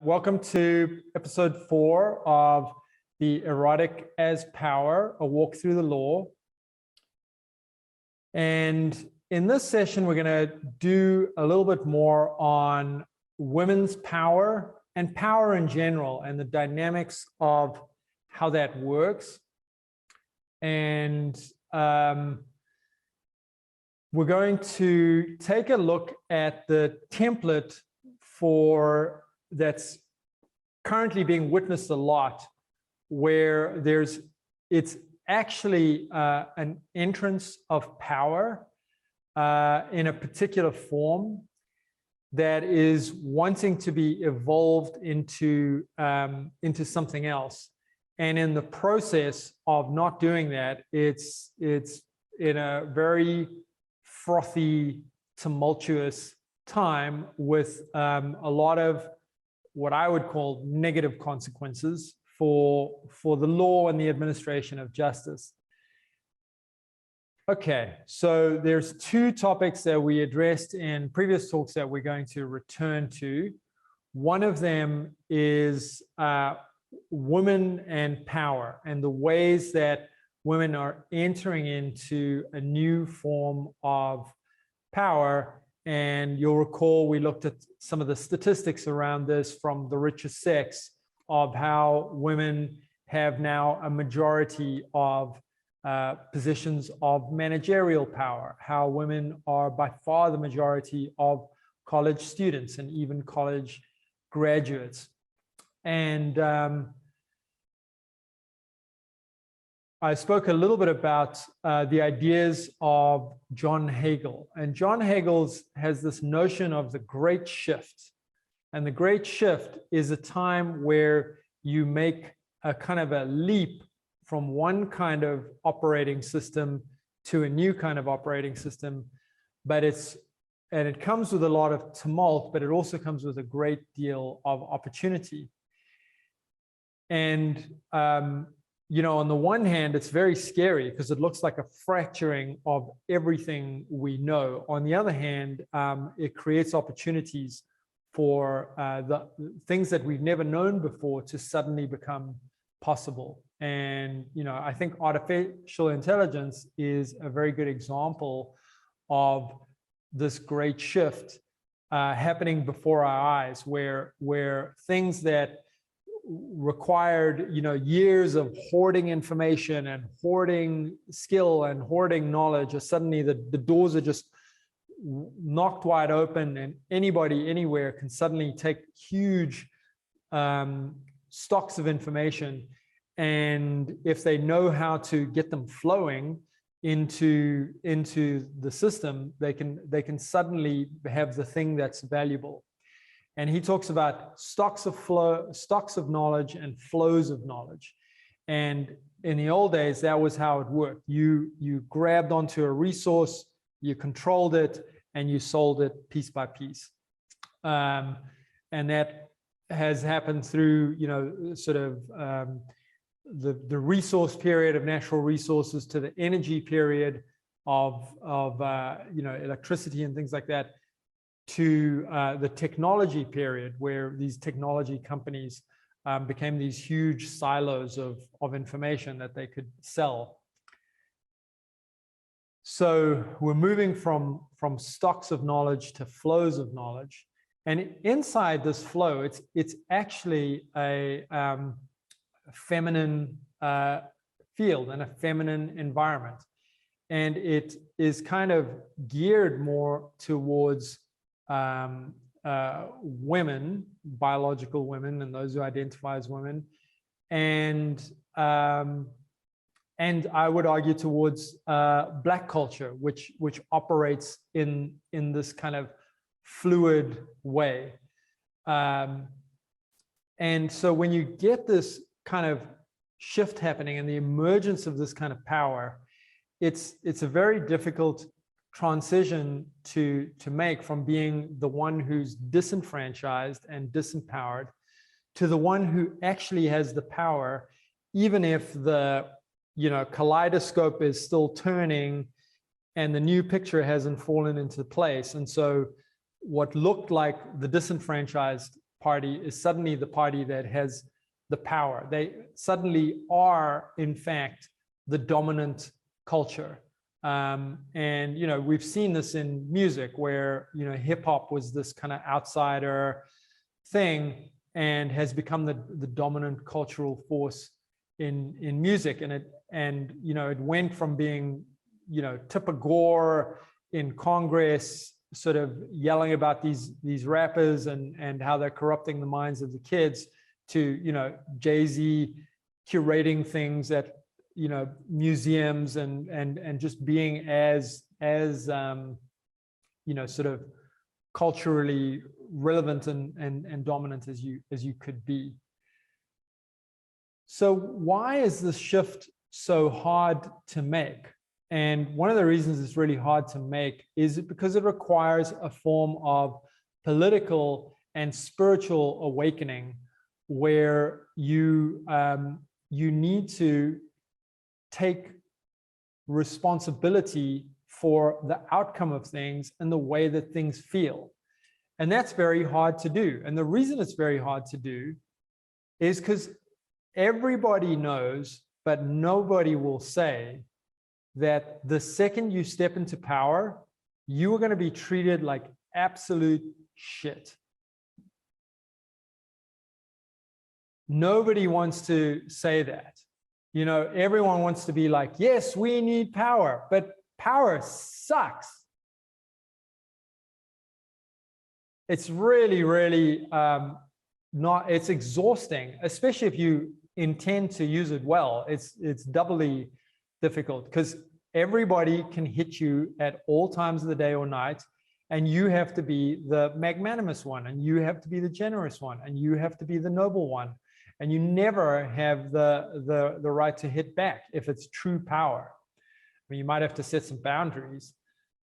Welcome to episode 4 of the Erotic as Power, a walk through the law. And in this session, we're going to do a little bit more on women's power and power in general and the dynamics of how that works. And we're going to take a look at the template that's currently being witnessed a lot, where it's actually an entrance of power in a particular form that is wanting to be evolved into something else. And in the process of not doing that, it's in a very frothy, tumultuous time with a lot of what I would call negative consequences for the law and the administration of justice. Okay, so there's 2 topics that we addressed in previous talks that we're going to return to. One of them is women and power and the ways that women are entering into a new form of power. And you'll recall we looked at some of the statistics around this from The Richest Sex, of how women have now a majority of positions of managerial power, how women are by far the majority of college students and even college graduates. And I spoke a little bit about the ideas of John Hegel. And John Hegel has this notion of the Great Shift. And the Great Shift is a time where you make a kind of a leap from one kind of operating system to a new kind of operating system. And it comes with a lot of tumult, but it also comes with a great deal of opportunity. And you know, on the one hand, it's very scary because it looks like a fracturing of everything we know. On the other hand, it creates opportunities for the things that we've never known before to suddenly become possible. And, you know, I think artificial intelligence is a very good example of this great shift happening before our eyes, where things that required, you know, years of hoarding information and hoarding skill and hoarding knowledge, or suddenly the doors are just knocked wide open, and anybody anywhere can suddenly take huge stocks of information, and if they know how to get them flowing into the system, they can suddenly have the thing that's valuable. And he talks about stocks of knowledge and flows of knowledge. And in the old days, that was how it worked. You grabbed onto a resource, you controlled it, and you sold it piece by piece. And that has happened through, you know, sort of the resource period of natural resources to the energy period of you know, electricity and things like that, to the technology period, where these technology companies became these huge silos of information that they could sell. So we're moving from stocks of knowledge to flows of knowledge. And inside this flow, it's actually a feminine field and a feminine environment. And it is kind of geared more towards women, biological women, and those who identify as women, and I would argue towards Black culture, which operates in this kind of fluid way. And so when you get this kind of shift happening and the emergence of this kind of power, it's a very difficult transition to make from being the one who's disenfranchised and disempowered to the one who actually has the power, even if the, you know, kaleidoscope is still turning and the new picture hasn't fallen into place. And so what looked like the disenfranchised party is suddenly the party that has the power. They suddenly are, in fact, the dominant culture. And, you know, we've seen this in music where, you know, hip hop was this kind of outsider thing and has become the dominant cultural force in music. And you know, it went from being, you know, Tipper Gore in Congress sort of yelling about these rappers and how they're corrupting the minds of the kids, to, you know, Jay-Z curating things at, you know, museums and just being as you know, sort of culturally relevant and dominant as you could be. So why is this shift so hard to make? And one of the reasons it's really hard to make is because it requires a form of political and spiritual awakening, where you need to take responsibility for the outcome of things and the way that things feel. And that's very hard to do. And the reason it's very hard to do is because everybody knows, but nobody will say, that the second you step into power, you are going to be treated like absolute shit. Nobody wants to say that. You know, everyone wants to be like, yes, we need power, but power sucks. It's really, really it's exhausting, especially if you intend to use it well. It's doubly difficult because everybody can hit you at all times of the day or night, and you have to be the magnanimous one, and you have to be the generous one, and you have to be the noble one, and you never have the right to hit back if it's true power. I mean, you might have to set some boundaries,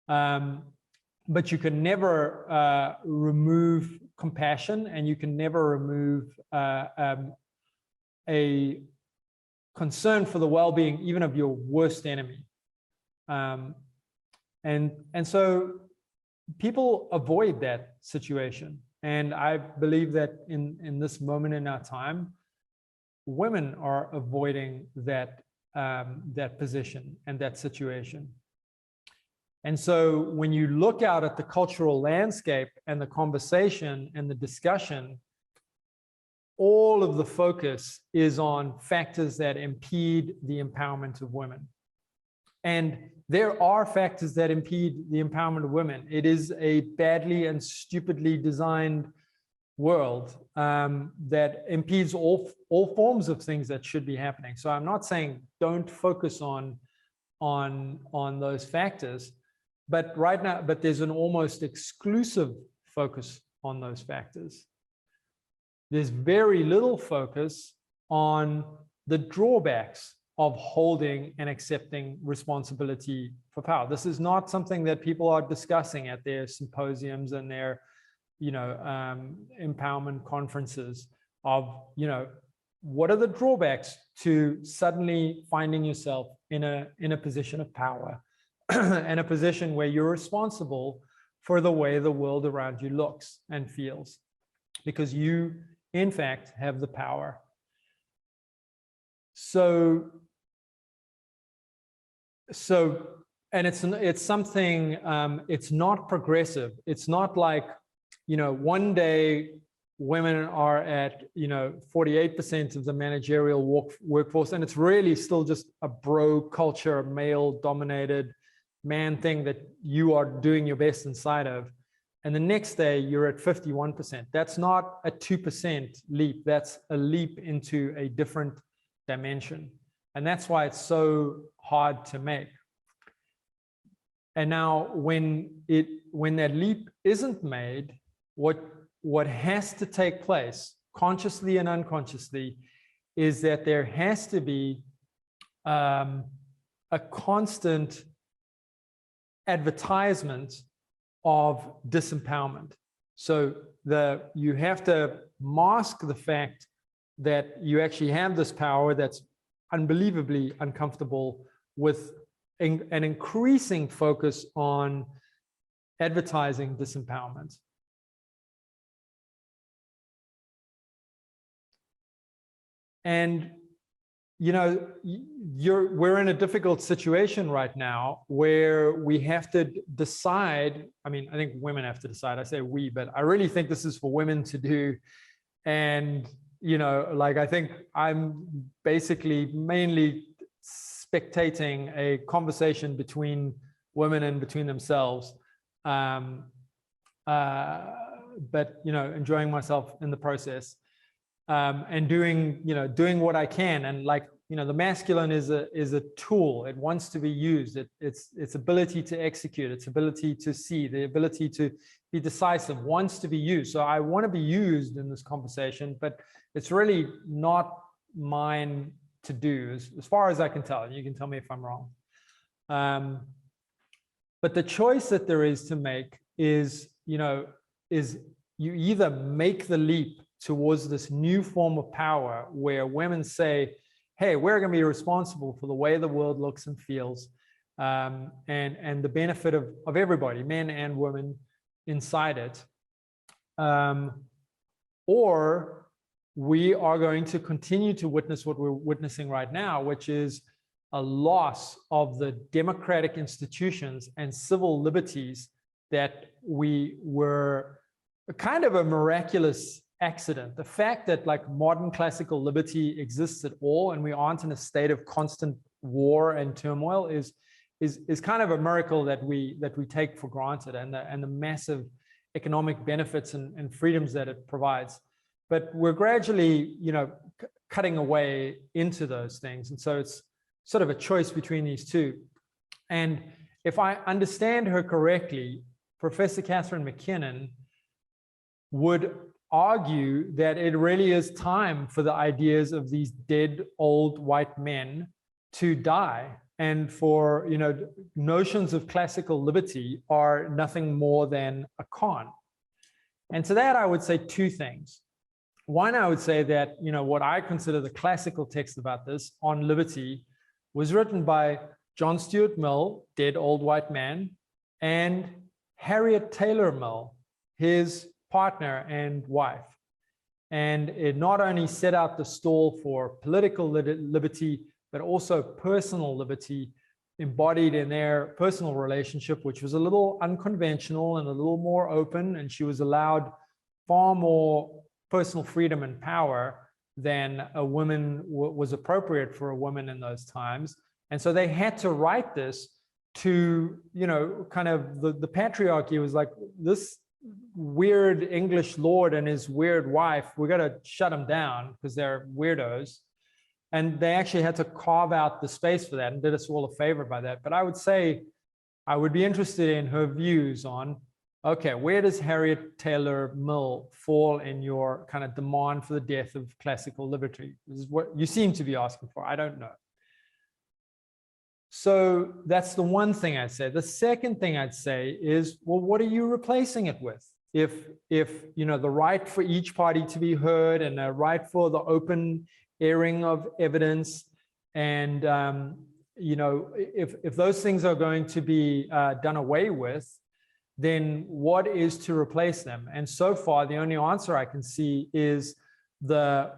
but you can never remove compassion, and you can never remove a concern for the well-being even of your worst enemy. And so people avoid that situation. And I believe that in this moment in our time, women are avoiding that position and that situation. And so when you look out at the cultural landscape and the conversation and the discussion, all of the focus is on factors that impede the empowerment of women. And there are factors that impede the empowerment of women. It is a badly and stupidly designed world that impedes all forms of things that should be happening. So I'm not saying don't focus on those factors, but right now, there's an almost exclusive focus on those factors. There's very little focus on the drawbacks of holding and accepting responsibility for power. This is not something that people are discussing at their symposiums and their, you know, empowerment conferences of, you know, what are the drawbacks to suddenly finding yourself in a position of power and a position where you're responsible for the way the world around you looks and feels, because you, in fact, have the power. So, and it's something, it's not progressive. It's not like, you know, one day women are at, you know, 48% of the managerial workforce, and it's really still just a bro culture, male dominated man thing that you are doing your best inside of. And the next day you're at 51%. That's not a 2% leap. That's a leap into a different dimension. And that's why it's so hard to make. And now when that leap isn't made, what has to take place, consciously and unconsciously, is that there has to be a constant advertisement of disempowerment. So you have to mask the fact that you actually have this power that's unbelievably uncomfortable, with an increasing focus on advertising disempowerment. And, you know, we're in a difficult situation right now where we have to decide. I mean, I think women have to decide. I say we, but I really think this is for women to do. And, you know, like, I think I'm basically mainly spectating a conversation between women and between themselves. But, you know, enjoying myself in the process. And doing what I can. And, like, you know, the masculine is a tool. It wants to be used. Its ability to execute, its ability to see, the ability to be decisive wants to be used. So I want to be used in this conversation, but it's really not mine to do, as far as I can tell. And you can tell me if I'm wrong. But the choice that there is to make is you either make the leap towards this new form of power where women say, hey, we're going to be responsible for the way the world looks and feels, and the benefit of everybody, men and women, inside it. Or we are going to continue to witness what we're witnessing right now, which is a loss of the democratic institutions and civil liberties that we were kind of a miraculous accident. The fact that, like, modern classical liberty exists at all and we aren't in a state of constant war and turmoil is kind of a miracle that we take for granted, and the massive economic benefits and freedoms that it provides. But we're gradually, you know, cutting away into those things. And so it's sort of a choice between these two. And if I understand her correctly, Professor Catherine McKinnon would argue that it really is time for the ideas of these dead old white men to die, and for, you know, notions of classical liberty are nothing more than a con. And to that I would say two things. One, I would say that, you know, what I consider the classical text about this on liberty was written by John Stuart Mill, dead old white man, and Harriet Taylor Mill, his partner and wife. And it not only set out the stall for political liberty, but also personal liberty embodied in their personal relationship, which was a little unconventional and a little more open. And she was allowed far more personal freedom and power than a woman was appropriate for a woman in those times. And so they had to write this to, you know, kind of the patriarchy was like, this weird English lord and his weird wife, we got to shut them down because they're weirdos. And they actually had to carve out the space for that, and did us all a favor by that. But I would say I would be interested in her views on, okay, where does Harriet Taylor Mill fall in your kind of demand for the death of classical liberty? This is what you seem to be asking for. I don't know. So that's the one thing I'd say. The second thing I'd say is, well, what are you replacing it with? If you know, the right for each party to be heard and a right for the open airing of evidence, and you know, if those things are going to be done away with, then what is to replace them? And so far, the only answer I can see is the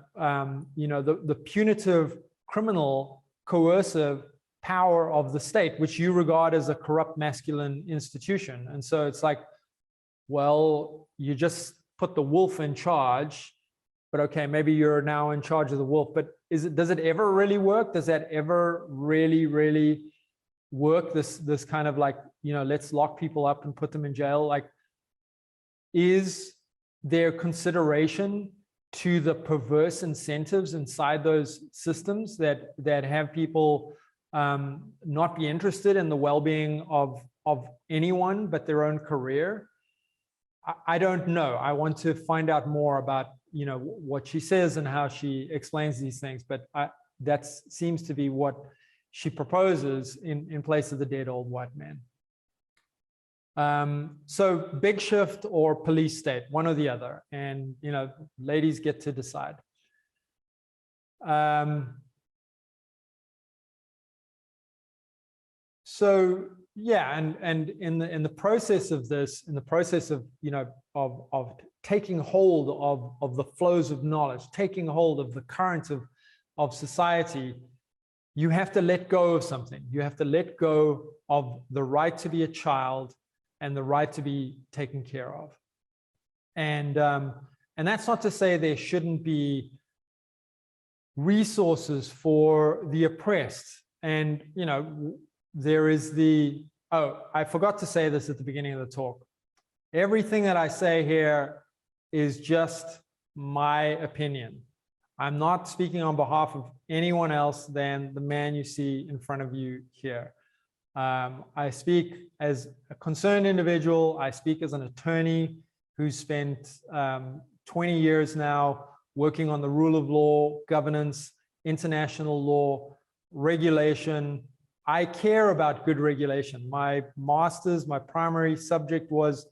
you know, the punitive, criminal, coercive power of the state, which you regard as a corrupt masculine institution. And so it's like, well, you just put the wolf in charge, but okay, maybe you're now in charge of the wolf. But does it ever really work? Does that ever really work? This kind of like, you know, let's lock people up and put them in jail. Like, is there consideration to the perverse incentives inside those systems that have people not be interested in the well-being of anyone but their own career? I don't know. I want to find out more about, you know, what she says and how she explains these things, but that seems to be what she proposes in place of the dead old white man. So big shift or police state, one or the other, and, you know, ladies get to decide. So yeah, and in the process of this, in the process of, you know, of taking hold of the flows of knowledge, taking hold of the current of society, you have to let go of something. You have to let go of the right to be a child and the right to be taken care of. And that's not to say there shouldn't be resources for the oppressed. And, you know, there is the, oh, I forgot to say this at the beginning of the talk. Everything that I say here is just my opinion. I'm not speaking on behalf of anyone else than the man you see in front of you here. I speak as a concerned individual. I speak as an attorney who's spent 20 years now working on the rule of law, governance, international law, regulation. I care about good regulation. My master's, my primary subject was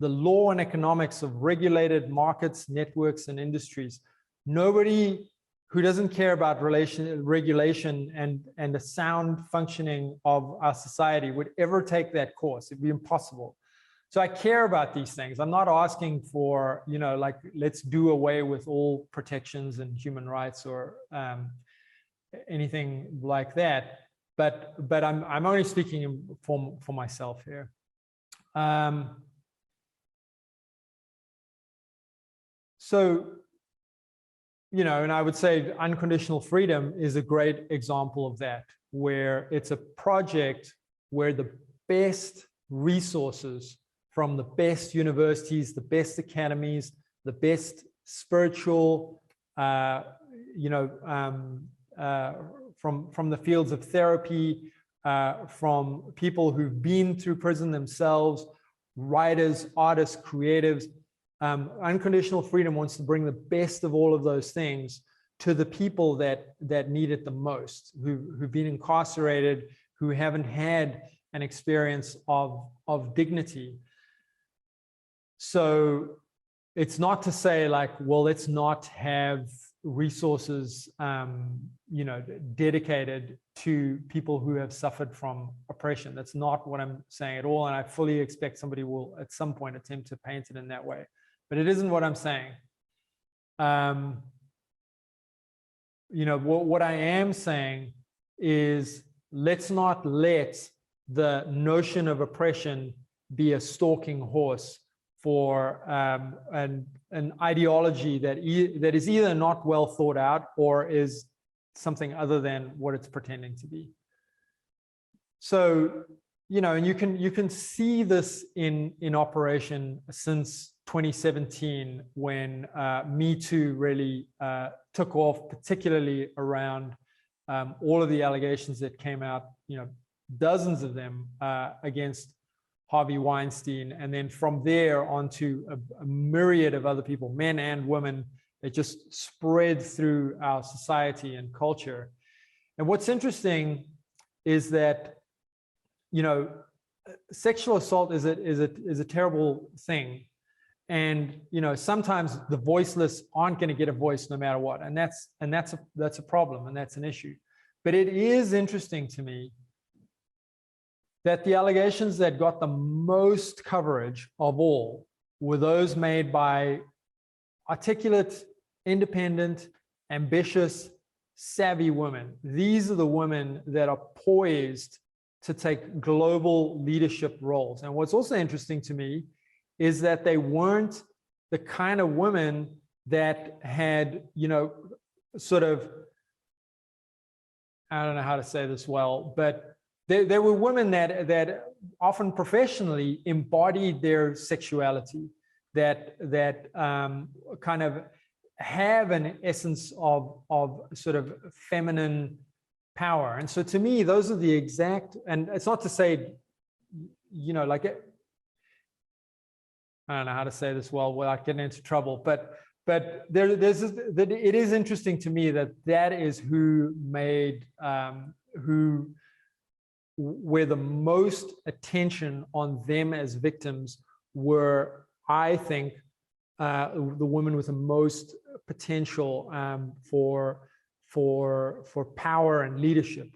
the law and economics of regulated markets, networks, and industries. Nobody who doesn't care about regulation and the sound functioning of our society would ever take that course. It'd be impossible. So I care about these things. I'm not asking for, you know, like, let's do away with all protections and human rights or anything like that. But I'm only speaking for myself here. So, you know, and I would say unconditional freedom is a great example of that, where it's a project where the best resources from the best universities, the best academies, the best spiritual, you know, from the fields of therapy, from people who've been through prison themselves, writers, artists, creatives. Unconditional freedom wants to bring the best of all of those things to the people that need it the most, who've been incarcerated, who haven't had an experience of dignity. So it's not to say like, well, let's not have resources, you know, dedicated to people who have suffered from oppression. That's not what I'm saying at all. And I fully expect somebody will at some point attempt to paint it in that way. But it isn't what I'm saying. You know, what I am saying is, let's not let the notion of oppression be a stalking horse for an ideology that is either not well thought out or is something other than what it's pretending to be. So, you know, and you can see this in operation since 2017, when MeToo really took off, particularly around all of the allegations that came out, you know, dozens of them against Harvey Weinstein, and then from there onto a myriad of other people, men and women, that just spread through our society and culture. And what's interesting is that, you know, sexual assault is a terrible thing. And, you know, sometimes the voiceless aren't going to get a voice no matter what. And that's a problem, and that's an issue. But it is interesting to me that the allegations that got the most coverage of all were those made by articulate, independent, ambitious, savvy women. These are the women that are poised to take global leadership roles. And what's also interesting to me is that they weren't the kind of women that had, you know, sort of, I don't know how to say this well, but there were women that often professionally embodied their sexuality, that kind of have an essence of sort of feminine power. And so to me, those are the exact, and it's not to say, you know, like, I don't know how to say this well without getting into trouble, but it is interesting to me that is who made, where the most attention on them as victims were, I think, the women with the most potential for power and leadership.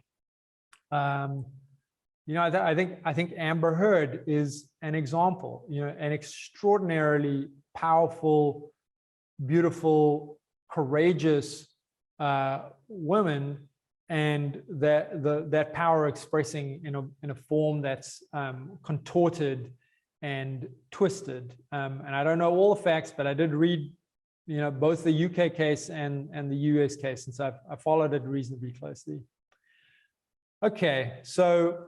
You know, I think Amber Heard is an example. You know, an extraordinarily powerful, beautiful, courageous women, and that power expressing in a form that's contorted and twisted. And I don't know all the facts, but I did read, both the UK case and the US case, and so I followed it reasonably closely. Okay, so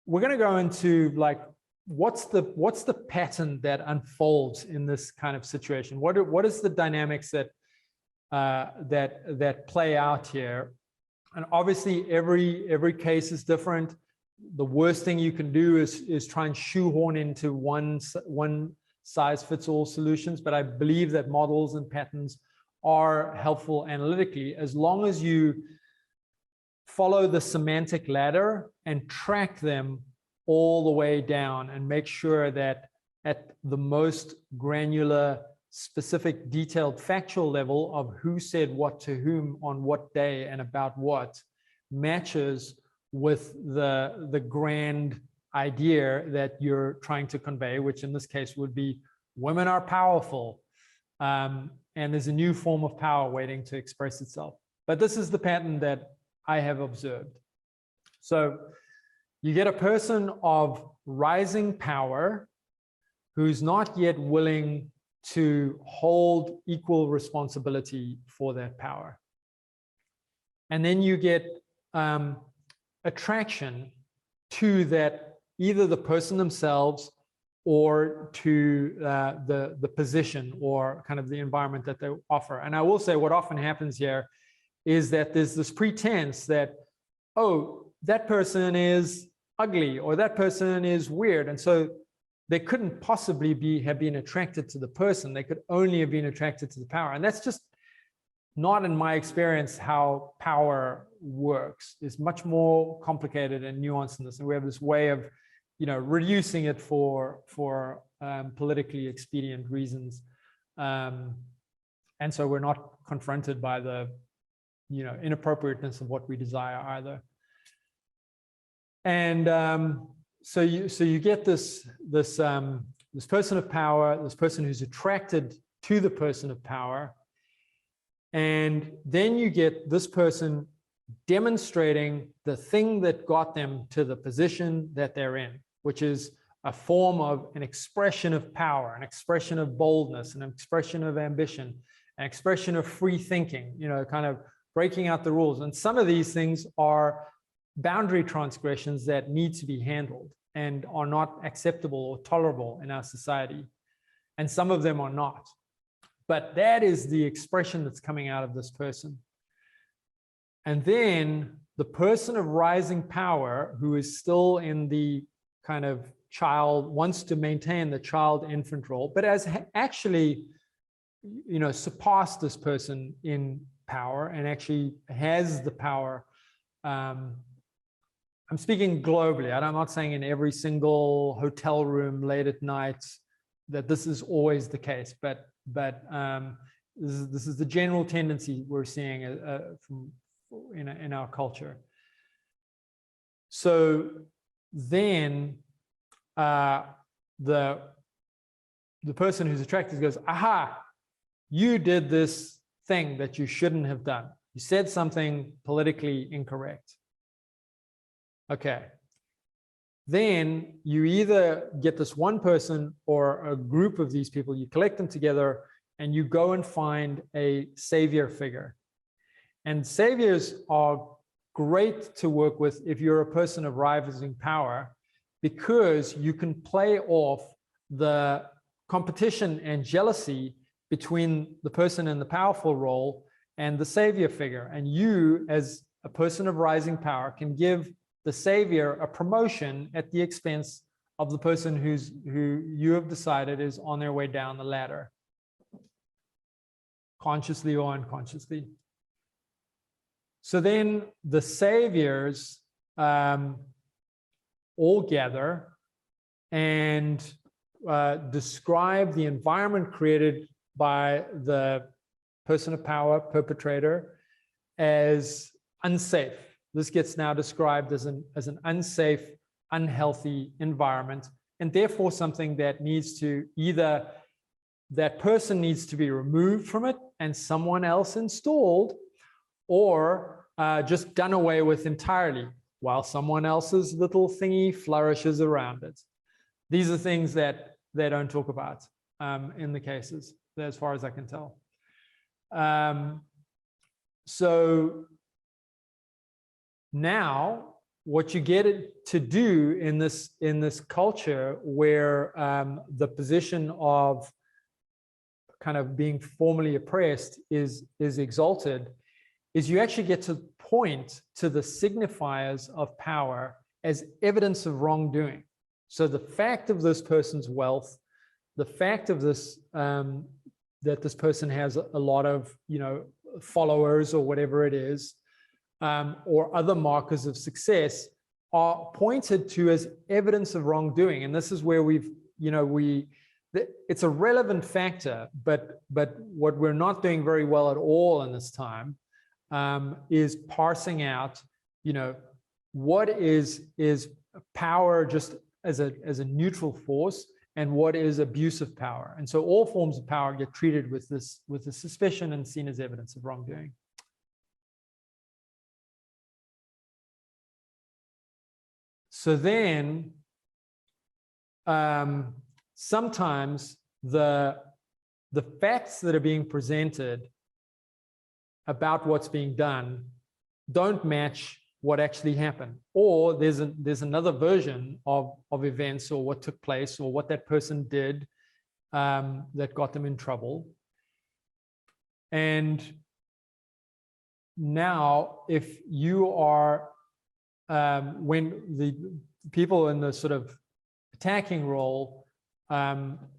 we're going to go into like, what's the pattern that unfolds in this kind of situation? What is the dynamics that play out here? And obviously every case is different. The worst thing you can do is try and shoehorn into one size fits all solutions, but I believe that models and patterns are helpful analytically, as long as you follow the semantic ladder and track them all the way down and make sure that at the most granular, specific, detailed, factual level of who said what to whom on what day and about what matches with the grand idea that you're trying to convey, which in this case would be women are powerful, and there's a new form of power waiting to express itself. But this is the pattern that I have observed. So you get a person of rising power who's not yet willing to hold equal responsibility for that power. And then you get attraction to that, either the person themselves or to the position or kind of the environment that they offer. And I will say what often happens here is that there's this pretense that, oh, that person is ugly or that person is weird. And so they couldn't possibly have been attracted to the person. They could only have been attracted to the power. And that's just not, in my experience, how power works. It's much more complicated and nuanced than this. And we have this way of, reducing it for politically expedient reasons. And so we're not confronted by the, inappropriateness of what we desire either. And so you get this person of power, this person who's attracted to the person of power, and then you get this person demonstrating the thing that got them to the position that they're in, which is a form of an expression of power, an expression of boldness, an expression of ambition, an expression of free thinking, kind of breaking out the rules. And some of these things are boundary transgressions that need to be handled and are not acceptable or tolerable in our society. And some of them are not. But that is the expression that's coming out of this person. And then the person of rising power, who is still in the kind of child, wants to maintain the child-infant role, but has actually, surpassed this person in power and actually has the power. I'm speaking globally. I'm not saying in every single hotel room late at night that this is always the case, but this is the general tendency we're seeing in our culture. So then the person who's attracted goes, aha, you did this thing that you shouldn't have done. You said something politically incorrect. Okay. Then you either get this one person or a group of these people, you collect them together and you go and find a savior figure. And saviors are great to work with if you're a person of rising power, because you can play off the competition and jealousy between the person in the powerful role and the savior figure. And you, as a person of rising power, can give the savior a promotion at the expense of the person who you have decided is on their way down the ladder, consciously or unconsciously. So then the saviors all gather and describe the environment created by the person of power, perpetrator, as unsafe. This gets now described as an unsafe, unhealthy environment, and therefore something that needs to either, that person needs to be removed from it and someone else installed, or just done away with entirely, while someone else's little thingy flourishes around it. These are things that they don't talk about in the cases, as far as I can tell. So now what you get to do in this culture where the position of kind of being formally oppressed is exalted, is you actually get to point to the signifiers of power as evidence of wrongdoing. So the fact of this person's wealth, the fact of this that this person has a lot of followers or whatever it is, or other markers of success, are pointed to as evidence of wrongdoing. And this is where it's a relevant factor, but what we're not doing very well at all in this time is parsing out, what is power just as a neutral force, and what is abuse of power. And so all forms of power get treated with this suspicion and seen as evidence of wrongdoing. So then sometimes the facts that are being presented about what's being done don't match what actually happened, or there's another version of events or what took place or what that person did that got them in trouble. And now if you are when the people in the sort of attacking role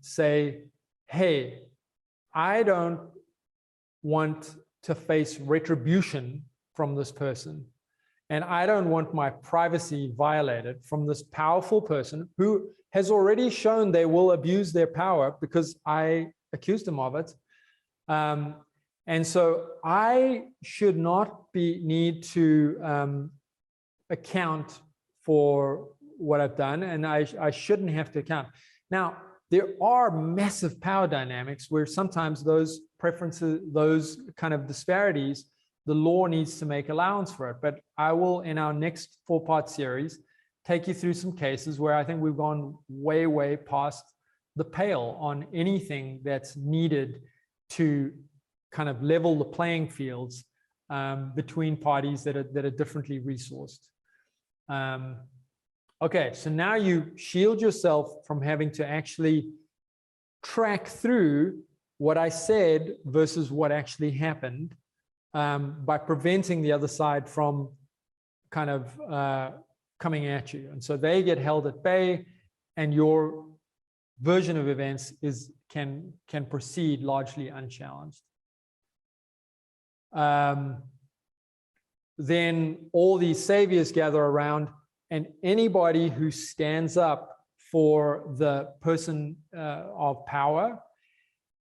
say, hey, I don't want to face retribution from this person, and I don't want my privacy violated from this powerful person who has already shown they will abuse their power because I accused them of it. And so I should not need to account for what I've done, and I shouldn't have to account. Now, there are massive power dynamics where sometimes those preferences, those kind of disparities, the law needs to make allowance for it. But I will, in our next 4-part series, take you through some cases where I think we've gone way, way past the pale on anything that's needed to kind of level the playing fields between parties that are differently resourced. Okay, so now you shield yourself from having to actually track through what I said versus what actually happened, by preventing the other side from kind of coming at you. And so they get held at bay, and your version of events can proceed largely unchallenged. Then all these saviors gather around, and anybody who stands up for the person of power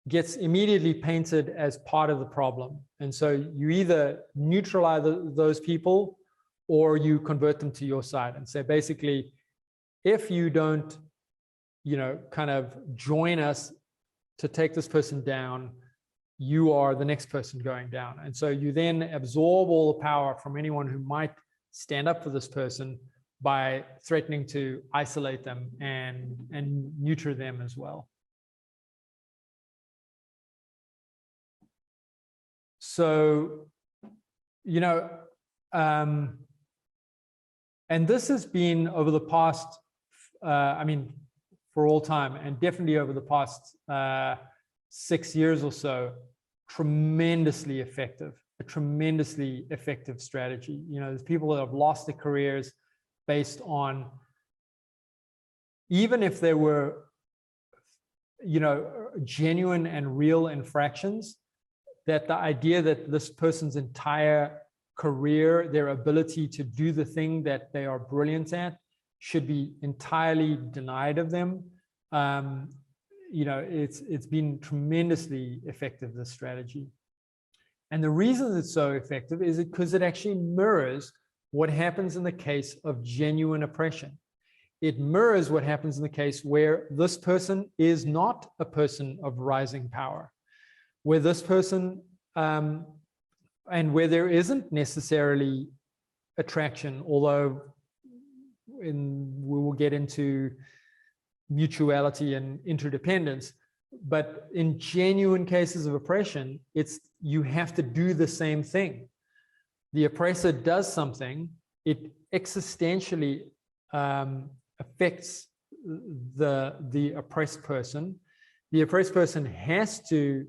gets immediately painted as part of the problem. And so you either neutralize those people, or you convert them to your side and say, basically, if you don't, kind of join us to take this person down, you are the next person going down. And so you then absorb all the power from anyone who might stand up for this person by threatening to isolate them and neuter them as well. So, and this has been over the past, for all time, and definitely over the past 6 years or so, tremendously effective, a tremendously effective strategy. There's people that have lost their careers based on, even if there were, genuine and real infractions, that the idea that this person's entire career, their ability to do the thing that they are brilliant at, should be entirely denied of them. It's been tremendously effective, this strategy. And the reason it's so effective is because it actually mirrors what happens in the case of genuine oppression. It mirrors what happens in the case where this person is not a person of rising power, where this person and where there isn't necessarily attraction, although we will get into mutuality and interdependence. But in genuine cases of oppression, you have to do the same thing. The oppressor does something, it existentially affects the oppressed person. The oppressed person has to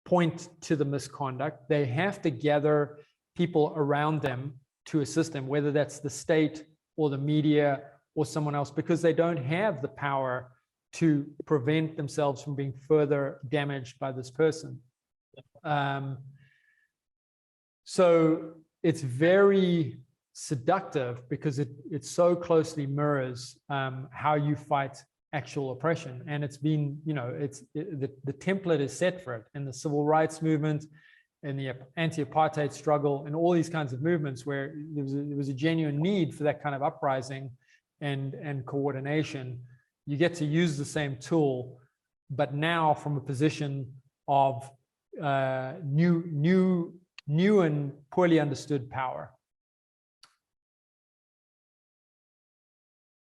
point to the misconduct. They have to gather people around them to assist them, whether that's the state or the media or someone else, because they don't have the power to prevent themselves from being further damaged by this person. So it's very seductive because it so closely mirrors how you fight actual oppression. And it's been, the template is set for it in the civil rights movement, in the anti-apartheid struggle, and all these kinds of movements where there was a genuine need for that kind of uprising and coordination. You get to use the same tool, but now from a position of new and poorly understood power.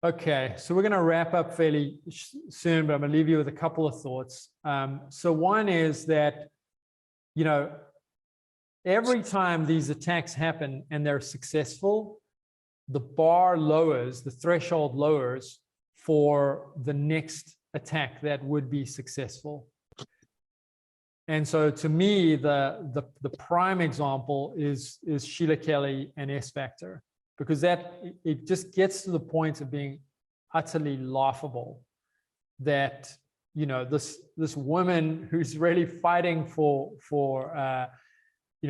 Okay, so we're going to wrap up fairly soon, but I'm going to leave you with a couple of thoughts. So one is that, every time these attacks happen and they're successful, the bar lowers, the threshold lowers for the next attack that would be successful. And so to me, the prime example is Sheila Kelly and S Factor, because it just gets to the point of being utterly laughable that, this woman who's really fighting for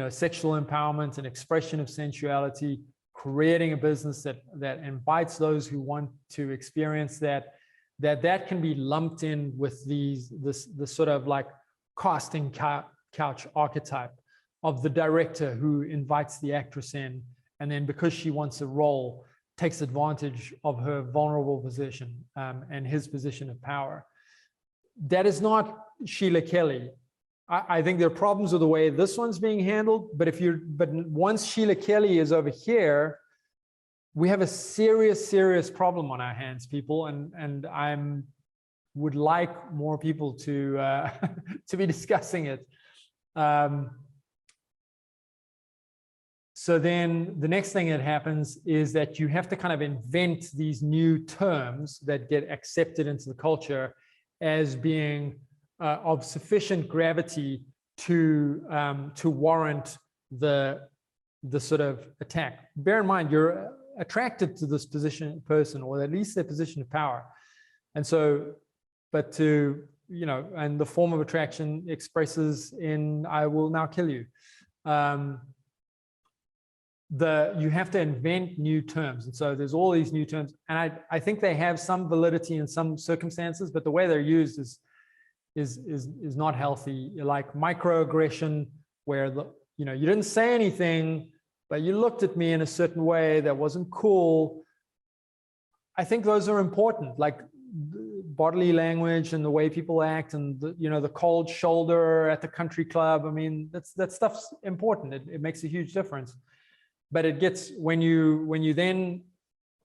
sexual empowerment and expression of sensuality, creating a business that invites those who want to experience that can be lumped in with this sort of like casting couch archetype of the director who invites the actress in, and then because she wants a role, takes advantage of her vulnerable position and his position of power. That is not Sheila Kelly. I think there are problems with the way this one's being handled, but once Sheila Kelly is over here, we have a serious problem on our hands, people, and would like more people to to be discussing it. So then the next thing that happens is that you have to kind of invent these new terms that get accepted into the culture as being of sufficient gravity to warrant the sort of attack. Bear in mind, you're attracted to this person, or at least their position of power. And so, but and the form of attraction expresses in, I will now kill you. You have to invent new terms. And so there's all these new terms. And I think they have some validity in some circumstances, but the way they're used is not healthy. Like microaggression, where you didn't say anything, but you looked at me in a certain way that wasn't cool. I think those are important, like bodily language and the way people act, and the cold shoulder at the country club. I mean, that stuff's important. It makes a huge difference. But it gets, when you then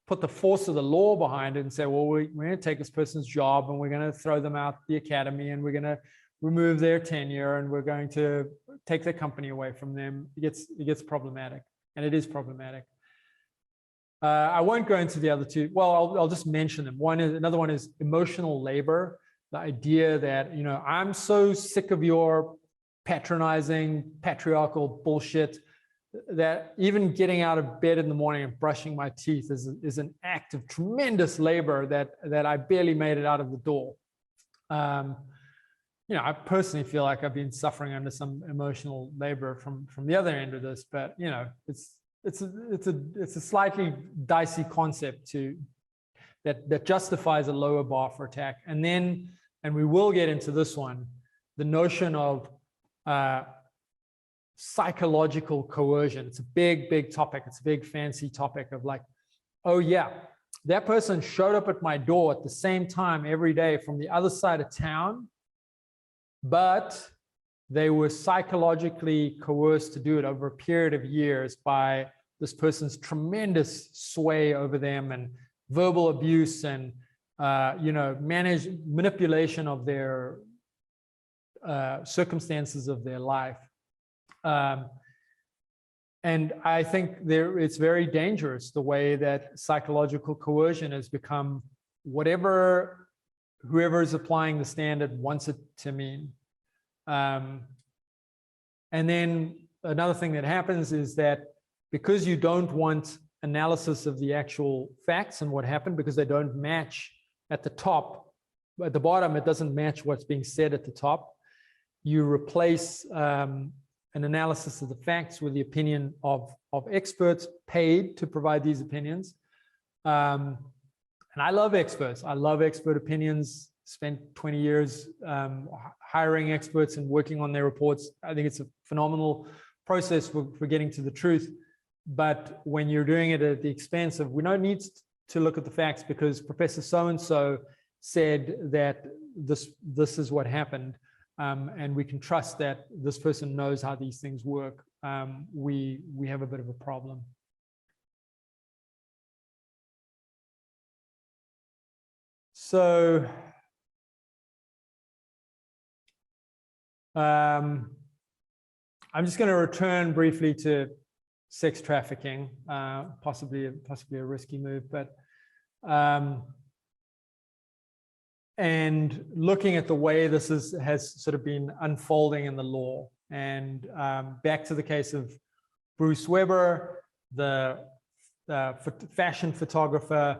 put the force of the law behind it and say, well, we're going to take this person's job and we're going to throw them out the academy and we're going to remove their tenure and we're going to take their company away from them, it gets problematic, and it is problematic. I won't go into the other two. Well, I'll just mention them. Another one is emotional labor. The idea that, I'm so sick of your patronizing patriarchal bullshit that even getting out of bed in the morning and brushing my teeth is an act of tremendous labor that I barely made it out of the door. I personally feel like I've been suffering under some emotional labor from the other end of this, but it's a slightly dicey concept that justifies a lower bar for attack. And we will get into this one, the notion of psychological coercion. It's a big topic. It's a big fancy topic of like, oh yeah, that person showed up at my door at the same time every day from the other side of town, but they were psychologically coerced to do it over a period of years by this person's tremendous sway over them and verbal abuse and manipulation of their circumstances of their life. And I think it's very dangerous the way that psychological coercion has become whatever whoever is applying the standard wants it to mean. And then another thing that happens is that because you don't want analysis of the actual facts and what happened, because they don't match at the top, at the bottom, it doesn't match what's being said at the top, you replace an analysis of the facts with the opinion of experts paid to provide these opinions. And I love experts. I love expert opinions. Spent 20 years hiring experts and working on their reports. I think it's a phenomenal process for getting to the truth. But when you're doing it at the expense of, we don't need to look at the facts because Professor so-and-so said that this is what happened. And we can trust that this person knows how these things work. We have a bit of a problem. So I'm just going to return briefly to sex trafficking, possibly a risky move, but and looking at the way this has sort of been unfolding in the law. And back to the case of Bruce Weber, the fashion photographer,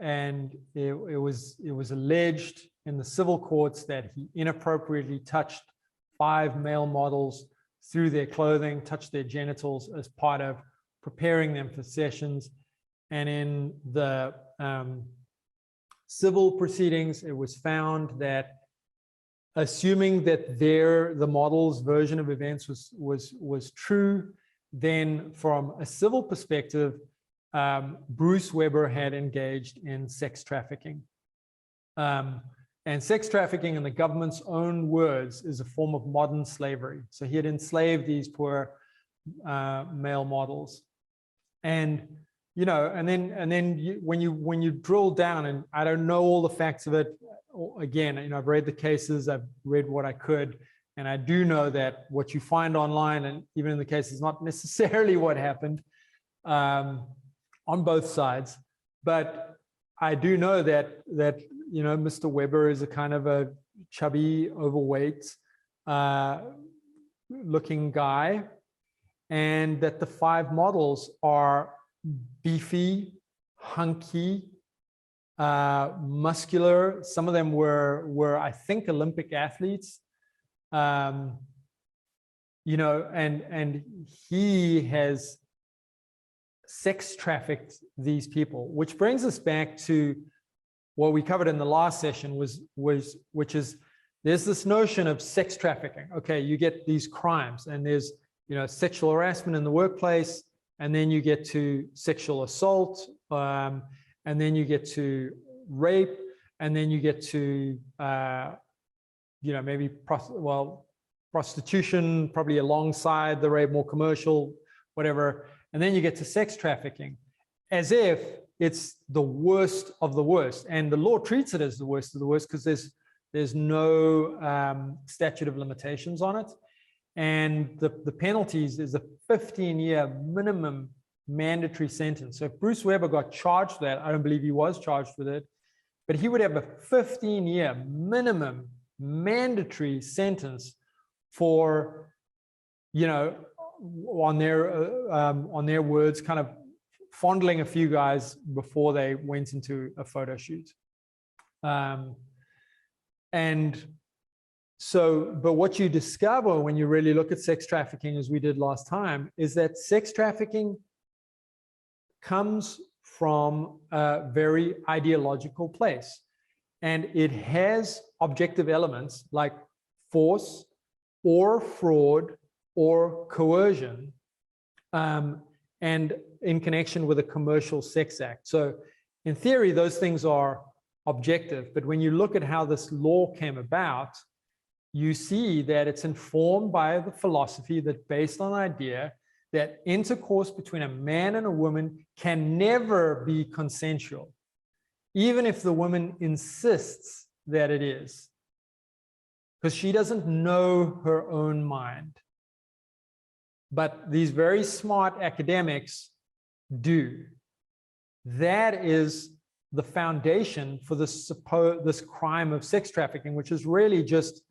and it was alleged in the civil courts that he inappropriately touched 5 male models through their clothing, touched their genitals as part of preparing them for sessions. And in the civil proceedings, it was found that, assuming that the model's version of events was true, then from a civil perspective, Bruce Weber had engaged in sex trafficking. And sex trafficking, in the government's own words, is a form of modern slavery. So he had enslaved these poor male models. And then when you drill down, and I don't know all the facts of it. Again, I've read the cases, I've read what I could, and I do know that what you find online, and even in the case, is not necessarily what happened on both sides. But I do know that Mr. Weber is a kind of a chubby, overweight looking guy, and that the 5 models are beefy, hunky, muscular. Some of them were I think Olympic athletes, and he has sex trafficked these people, which brings us back to what we covered in the last session, which is there's this notion of sex trafficking. Okay, you get these crimes, and there's sexual harassment in the workplace, and then you get to sexual assault, and then you get to rape, and then you get to maybe prostitution, probably alongside the rape, more commercial, whatever, and then you get to sex trafficking, as if it's the worst of the worst. And the law treats it as the worst of the worst because there's no statute of limitations on it. And the penalties is a 15-year minimum mandatory sentence. So if Bruce Weber got charged with that, I don't believe he was charged with it, but he would have a 15-year minimum mandatory sentence for, on their words, kind of fondling a few guys before they went into a photo shoot. And so, but what you discover when you really look at sex trafficking, as we did last time, is that sex trafficking comes from a very ideological place. And it has objective elements like force or fraud or coercion, and in connection with a commercial sex act. So in theory, those things are objective. But when you look at how this law came about, you see that it's informed by the philosophy that based on the idea that intercourse between a man and a woman can never be consensual, even if the woman insists that it is, because she doesn't know her own mind. But these very smart academics do. That is the foundation for this crime of sex trafficking, which is really just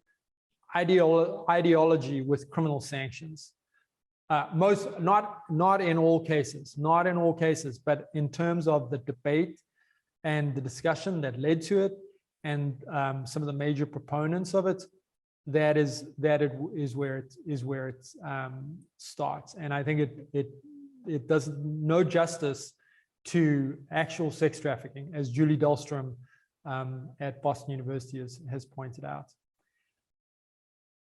ideology with criminal sanctions. Not in all cases, but in terms of the debate and the discussion that led to it, and some of the major proponents of it, that is where it starts. And I think it does no justice to actual sex trafficking, as Julie Dahlstrom at Boston University has pointed out.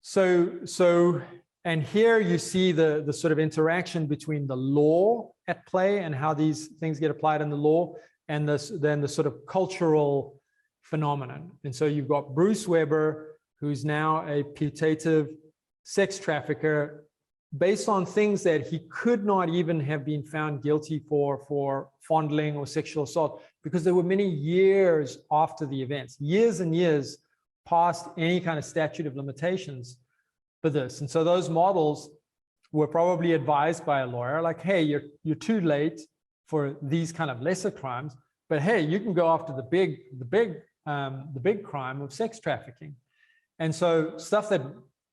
So, and here you see the sort of interaction between the law at play and how these things get applied in the law, and then the sort of cultural phenomenon. And so you've got Bruce Weber, who's now a putative sex trafficker, based on things that he could not even have been found guilty for fondling or sexual assault, because there were many years after the events, years and years past any kind of statute of limitations for this. And so those models were probably advised by a lawyer, like, hey, you're too late for these kind of lesser crimes, but hey, you can go after the big crime of sex trafficking. And so stuff that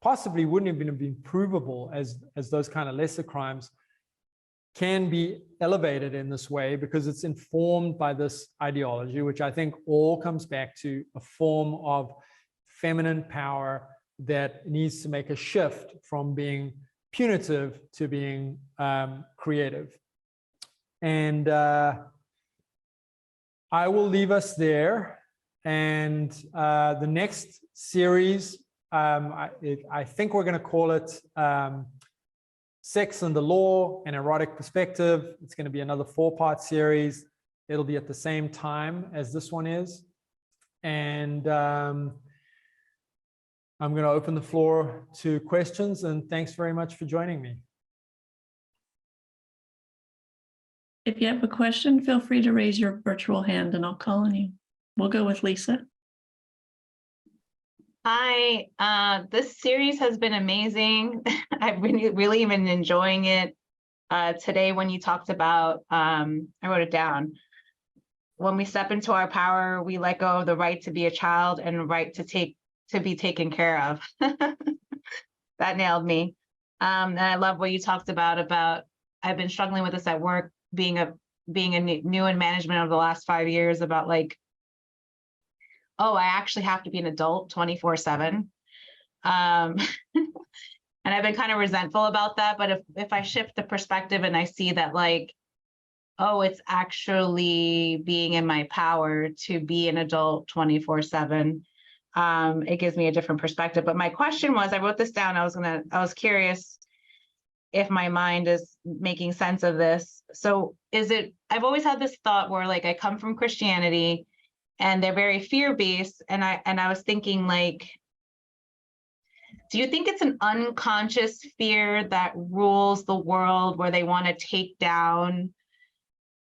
possibly wouldn't have been provable as those kind of lesser crimes can be elevated in this way, because it's informed by this ideology, which I think all comes back to a form of feminine power that needs to make a shift from being punitive to being creative. And I will leave us there. And the next series, I think we're going to call it Sex and the Law, an Erotic Perspective. It's going to be another 4-part series. It'll be at the same time as this one is. And I'm going to open the floor to questions, and thanks very much for joining me. If you have a question, feel free to raise your virtual hand and I'll call on you. We'll go with Lisa. Hi, this series has been amazing. I've really been enjoying it. Today, when you talked about, I wrote it down. When we step into our power, we let go of the right to be a child and the right to be taken care of. That nailed me. And I love what you talked about I've been struggling with this at work, being a new in management over the last 5 years, about like, oh, I actually have to be an adult 24/7. And I've been kind of resentful about that. But if I shift the perspective and I see that, like, oh, it's actually being in my power to be an adult 24/7, it gives me a different perspective. But my question was, I wrote this down. I was curious if my mind is making sense of this. So I've always had this thought where, like, I come from Christianity, and they're very fear-based. And I was thinking, like, do you think it's an unconscious fear that rules the world, where they want to take down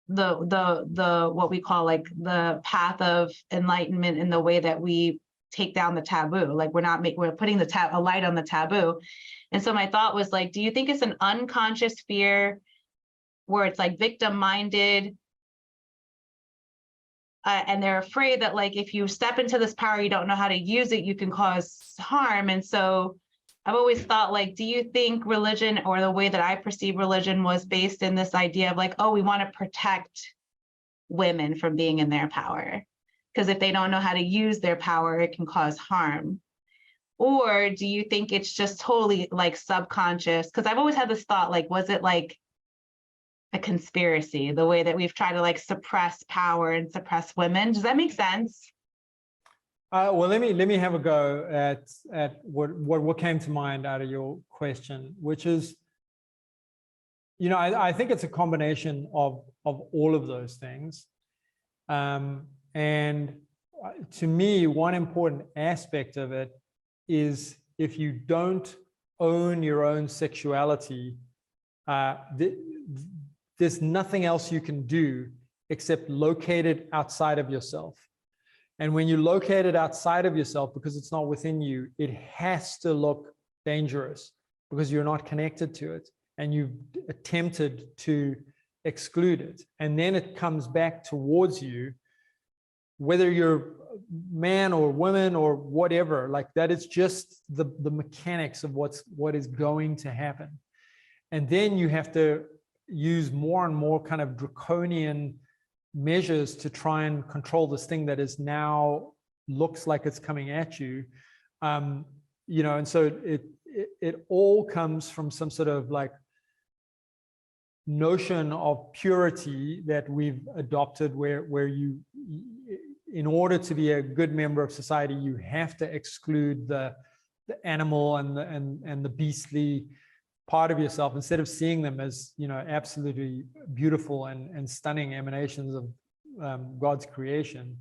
the what we call, like, the path of enlightenment in the way that we take down the taboo? Like, we're putting a light on the taboo. And so my thought was, like, do you think it's an unconscious fear where it's like victim-minded? And they're afraid that, like, if you step into this power, you don't know how to use it, you can cause harm. And so I've always thought, like, do you think religion, or the way that I perceive religion, was based in this idea of, like, oh, we want to protect women from being in their power, because if they don't know how to use their power, it can cause harm? Or do you think it's just totally, like, subconscious? Because I've always had this thought, like, was it like a conspiracy, the way that we've tried to, like, suppress power and suppress women? Does that make sense? Well, let me have a go at what came to mind out of your question, which is, you know, I think it's a combination of all of those things. And to me, one important aspect of it is if you don't own your own sexuality, there's nothing else you can do except locate it outside of yourself. And when you locate it outside of yourself, because it's not within you, it has to look dangerous because you're not connected to it and you've attempted to exclude it. And then it comes back towards you, whether you're man or woman or whatever, like that is just the mechanics of what is going to happen. And then you have to use more and more kind of draconian measures to try and control this thing that is now looks like it's coming at you. You know, and so it all comes from some sort of like notion of purity that we've adopted, where you, in order to be a good member of society, you have to exclude the animal and the beastly part of yourself, instead of seeing them as, you know, absolutely beautiful and stunning emanations of God's creation.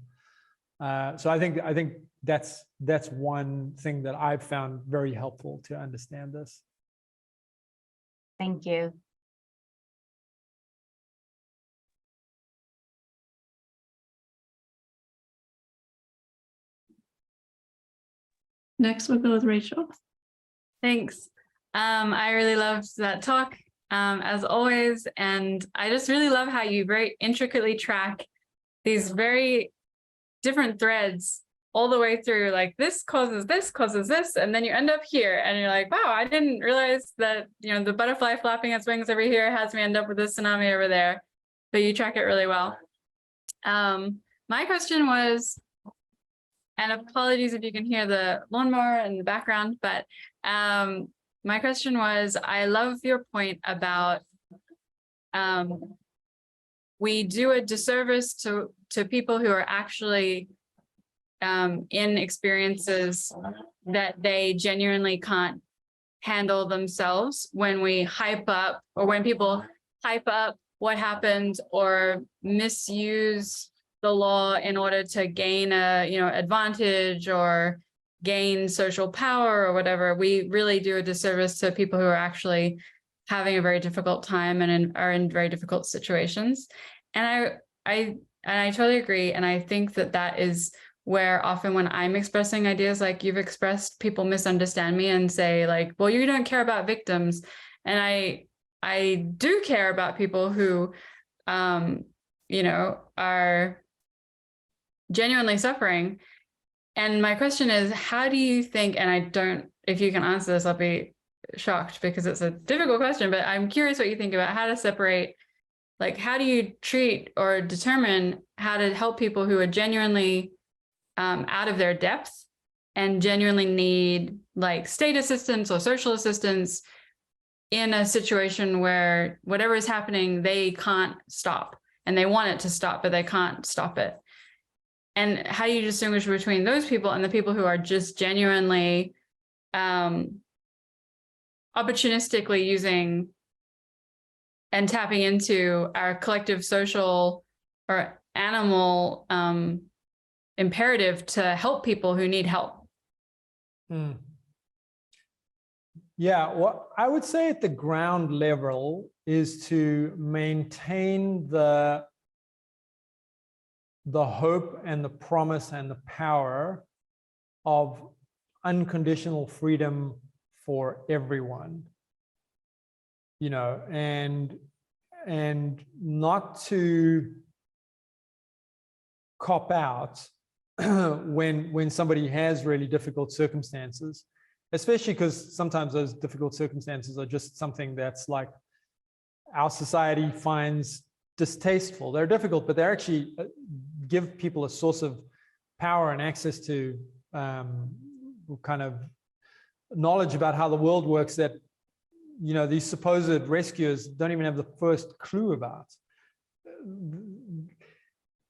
So I think that's one thing that I've found very helpful to understand this. Thank you. Next, we'll go with Rachel. Thanks. I really loved that talk, as always, and I just really love how you very intricately track these very different threads all the way through, like this causes this, and then you end up here, and you're like, wow, I didn't realize that, you know, the butterfly flapping its wings over here has me end up with this tsunami over there, but you track it really well. My question was, and apologies if you can hear the lawnmower in the background, but my question was, I love your point about we do a disservice to people who are actually in experiences that they genuinely can't handle themselves when we hype up, or when people hype up what happened or misuse the law in order to gain a, you know, advantage or gain social power or whatever. We really do a disservice to people who are actually having a very difficult time and are in very difficult situations. And I totally agree. And I think that is where often when I'm expressing ideas like you've expressed, people misunderstand me and say like, well, you don't care about victims. And I do care about people who, you know, are genuinely suffering. And my question is, how do you think, and if you can answer this, I'll be shocked because it's a difficult question, but I'm curious what you think about how to separate, like, how do you treat or determine how to help people who are genuinely out of their depth and genuinely need like state assistance or social assistance in a situation where whatever is happening, they can't stop and they want it to stop, but they can't stop it. And how do you distinguish between those people and the people who are just genuinely opportunistically using and tapping into our collective social or animal imperative to help people who need help? Yeah, what I would say at the ground level is to maintain the hope and the promise and the power of unconditional freedom for everyone, you know, and not to cop out when somebody has really difficult circumstances, especially because sometimes those difficult circumstances are just something that's like our society finds distasteful. They're difficult, but they actually give people a source of power and access to kind of knowledge about how the world works that, you know, these supposed rescuers don't even have the first clue about.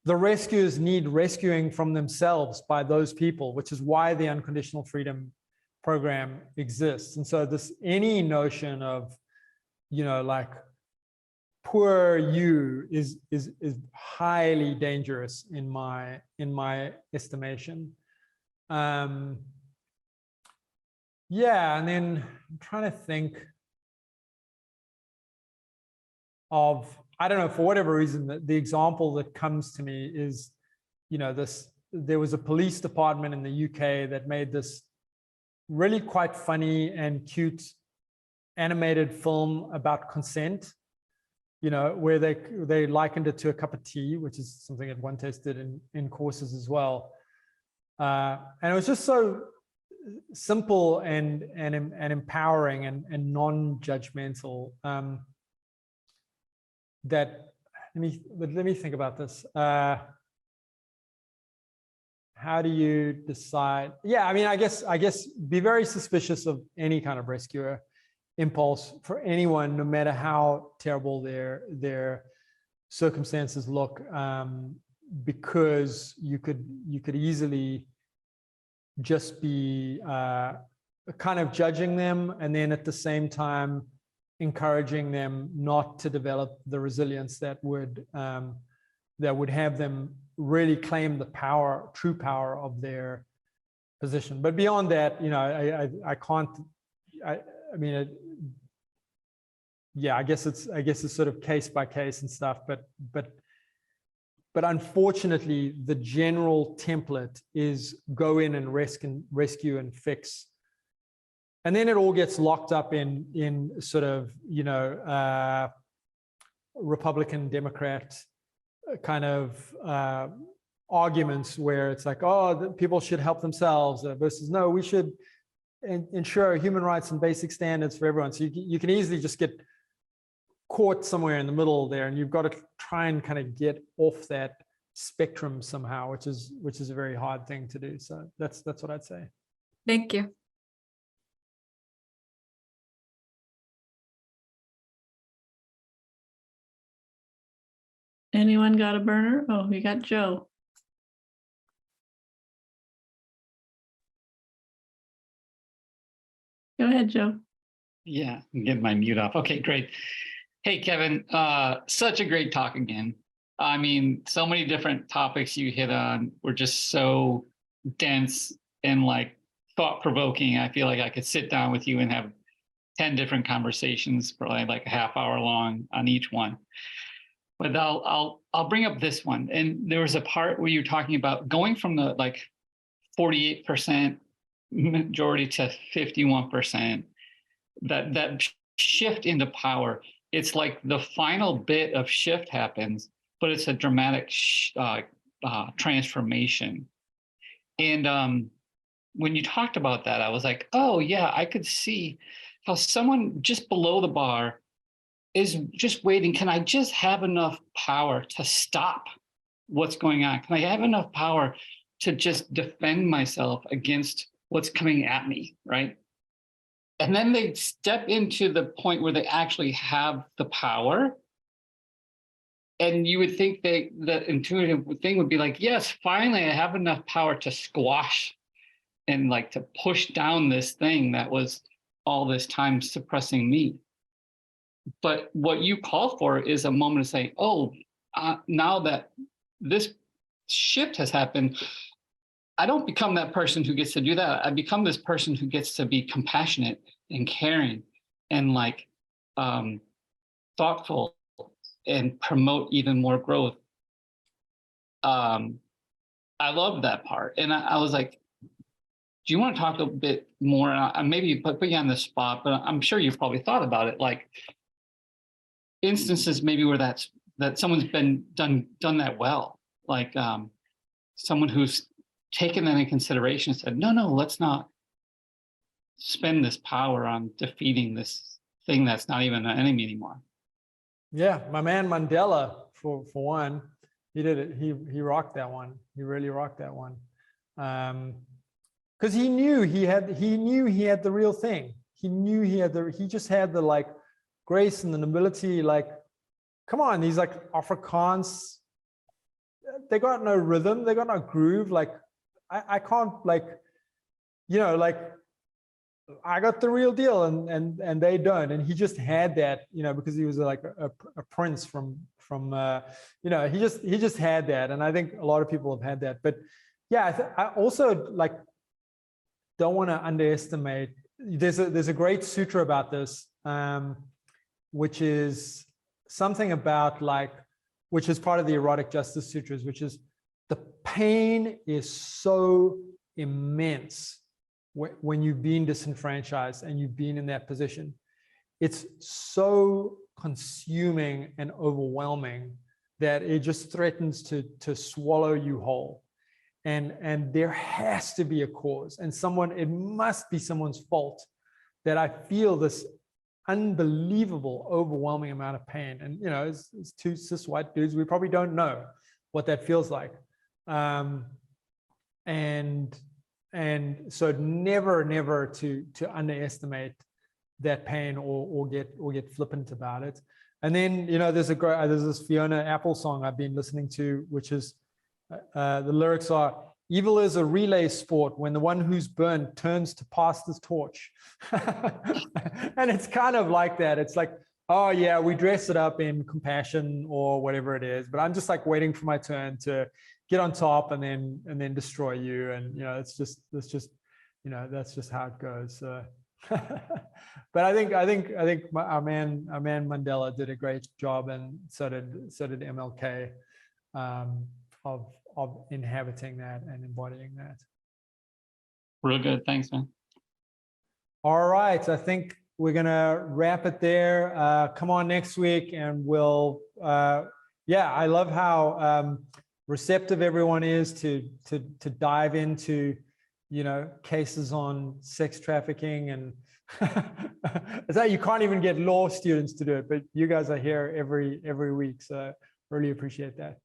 The rescuers need rescuing from themselves by those people, which is why the unconditional freedom program exists. And so any notion of, you know, like poor you is highly dangerous in my estimation. Yeah, and then I'm trying to think of, I don't know, for whatever reason, the example that comes to me is, you know, there was a police department in the UK that made this really quite funny and cute animated film about consent, you know, where they likened it to a cup of tea, which is something that one tested in courses as well. And it was just so simple and empowering and non-judgmental, that let me think about this. How do you decide? Yeah, I mean, I guess be very suspicious of any kind of rescuer impulse for anyone, no matter how terrible their circumstances look, because you could easily just be kind of judging them, and then at the same time encouraging them not to develop the resilience that would have them really claim the power, true power of their position. But beyond that, you know, I can't. I mean, yeah, I guess it's sort of case by case and stuff. But unfortunately, the general template is go in and rescue and fix. And then it all gets locked up in sort of, you know, Republican, Democrat kind of arguments where it's like, oh, people should help themselves versus no, we should ensure human rights and basic standards for everyone. So you can easily just get caught somewhere in the middle there, and you've got to try and kind of get off that spectrum somehow, which is a very hard thing to do. So that's what I'd say. Thank you. Anyone got a burner? Oh, we got Joe. Go ahead, Joe. Yeah, get my mute off. Okay, great. Hey, Kevin, such a great talk again. I mean, so many different topics you hit on were just so dense and like thought-provoking. I feel like I could sit down with you and have 10 different conversations, probably like a half hour long on each one. But I'll bring up this one. And there was a part where you're talking about going from the like 48% majority to 51%, that shift into power. It's like the final bit of shift happens, but it's a dramatic transformation. And when you talked about that, I was like, oh yeah, I could see how someone just below the bar is just waiting. Can I just have enough power to stop what's going on? Can I have enough power to just defend myself against what's coming at me, right? And then they step into the point where they actually have the power. And you would think the intuitive thing would be like, yes, finally I have enough power to squash and like to push down this thing that was all this time suppressing me. But what you call for is a moment of saying, oh, now that this shift has happened, I don't become that person who gets to do that. I become this person who gets to be compassionate and caring and like thoughtful and promote even more growth. I love that part. And I was like, do you want to talk a bit more? Maybe put you on the spot, but I'm sure you've probably thought about it. Like instances maybe where that someone's been done that well, like someone who's taken that in consideration and said, no, let's not spend this power on defeating this thing that's not even an enemy anymore. Yeah, my man Mandela, for one, he did it. He rocked that one. He really rocked that one. Because he knew he had the real thing. He just had the like grace and the nobility. Like, come on, these like Afrikaans, they got no rhythm, they got no groove. Like, I can't, like, you know, like I got the real deal and they don't. And he just had that, you know, because he was like a prince from you know, he just had that. And I think a lot of people have had that. But yeah, I also like don't want to underestimate there's a great sutra about this, which is something about like, which is part of the erotic justice sutras, which is the pain is so immense when you've been disenfranchised and you've been in that position. It's so consuming and overwhelming that it just threatens to swallow you whole. And there has to be a cause, and it must be someone's fault that I feel this unbelievable, overwhelming amount of pain. And, you know, as two cis white dudes, we probably don't know what that feels like. And so never to underestimate that pain or get flippant about it. And then, you know, there's this Fiona Apple song I've been listening to, which is, the lyrics are, evil is a relay sport when the one who's burned turns to pass the torch. And it's kind of like that. It's like, oh yeah, we dress it up in compassion or whatever it is, but I'm just like waiting for my turn to get on top and then destroy you. And, you know, it's just, you know, that's just how it goes. But I think our man Mandela did a great job, and so did MLK, of inhabiting that and embodying that. Real good. Thanks, man. All right. I think we're going to wrap it there. Come on next week and we'll, yeah, I love how receptive everyone is to dive into, you know, cases on sex trafficking, and it's like you can't even get law students to do it, but you guys are here every week. So really appreciate that.